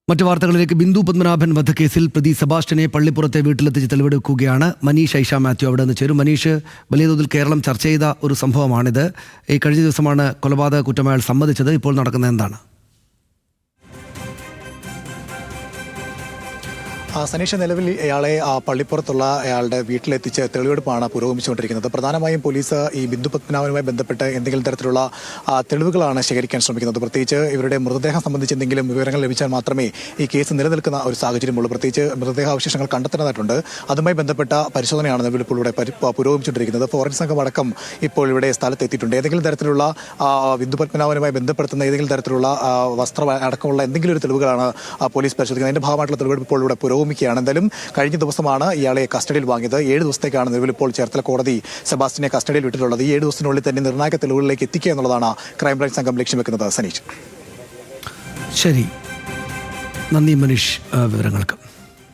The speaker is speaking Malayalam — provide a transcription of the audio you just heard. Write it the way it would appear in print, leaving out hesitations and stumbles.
മറ്റു വാർത്തകളിലേക്ക്. ബിന്ദു പത്മനാഭൻ വധക്കേസിൽ പ്രതി സെബാസ്റ്റ്യനെ പള്ളിപ്പുറത്തെ വീട്ടിലെത്തിച്ച് തെളിവെടുക്കുകയാണ്. മനീഷ് ഐഷ മാത്യു അവിടെ നിന്ന് ചേരും. മനീഷ്, വലിയ തോതിൽ കേരളം ചർച്ച ചെയ്ത ഒരു സംഭവമാണിത്. ഈ കഴിഞ്ഞ ദിവസമാണ് കൊലപാതക കുറ്റം അയാൾ സമ്മതിച്ചത്. ഇപ്പോൾ നടക്കുന്നത് എന്താണ്? സനീഷ, നിലവിൽ ഇയാളെ പള്ളിപ്പുറത്തുള്ള അയാളുടെ വീട്ടിലെത്തിച്ച് തെളിവെടുപ്പാണ് പുരോഗമിച്ചുകൊണ്ടിരിക്കുന്നത്. പ്രധാനമായും പോലീസ് ഈ ബിന്ദു പത്മനാഭനുമായി ബന്ധപ്പെട്ട് എന്തെങ്കിലും തരത്തിലുള്ള തെളിവുകളാണ് ശേഖരിക്കാൻ ശ്രമിക്കുന്നത്. പ്രത്യേകിച്ച് ഇവരുടെ മൃതദേഹം സംബന്ധിച്ച് എന്തെങ്കിലും വിവരങ്ങൾ ലഭിച്ചാൽ മാത്രമേ ഈ കേസ് നിലനിൽക്കുന്ന ഒരു സാഹചര്യമുള്ളൂ. പ്രത്യേകിച്ച് മൃതദേഹാവശേഷങ്ങൾ കണ്ടെത്തേണ്ടതായിട്ടുണ്ട്. അതുമായി ബന്ധപ്പെട്ട പരിശോധനയാണ് നിലവിൽ ഇപ്പോൾ ഇവിടെ പുരോഗമിച്ചുകൊണ്ടിരിക്കുന്നത്. ഫോറൻസിക് സംഘം അടക്കം ഇപ്പോൾ ഇവിടെ സ്ഥലത്തെത്തിയിട്ടുണ്ട്. ഏതെങ്കിലും തരത്തിലുള്ള ബിന്ദു പത്മനാഭനുമായി ബന്ധപ്പെടുത്തുന്ന ഏതെങ്കിലും തരത്തിലുള്ള വസ്ത്രം അടക്കമുള്ള എന്തെങ്കിലും ഒരു തെളിവുകളാണ് പോലീസ് പരിശോധിക്കുന്നത്. അതിന്റെ ഭാഗമായിട്ടുള്ള തെളിവെടുപ്പ് ഇപ്പോൾ ഇവിടെ പുരോഗമിക്കുകയാണ്. എന്തായാലും കഴിഞ്ഞ ദിവസമാണ് ഇയാളെ കസ്റ്റഡിയിൽ വാങ്ങിയത്. 7 ദിവസത്തേക്കാണ് നിലവിൽ ഇപ്പോൾ ചേർത്തല കോടതി സെബാസ്റ്റ്യനെ കസ്റ്റഡിയിൽ വിട്ടിട്ടുള്ളത്. ഈ 7 ദിവസത്തിനുള്ളിൽ തന്നെ നിർണായക തെളിവുകളിലേക്ക് എത്തിക്കുക എന്നുള്ളതാണ് ക്രൈംബ്രാഞ്ച് സംഘം ലക്ഷ്യം വെക്കുന്നത്. സനീഷ്, ശരി, നന്ദി മനീഷ് വിവരങ്ങൾക്ക്.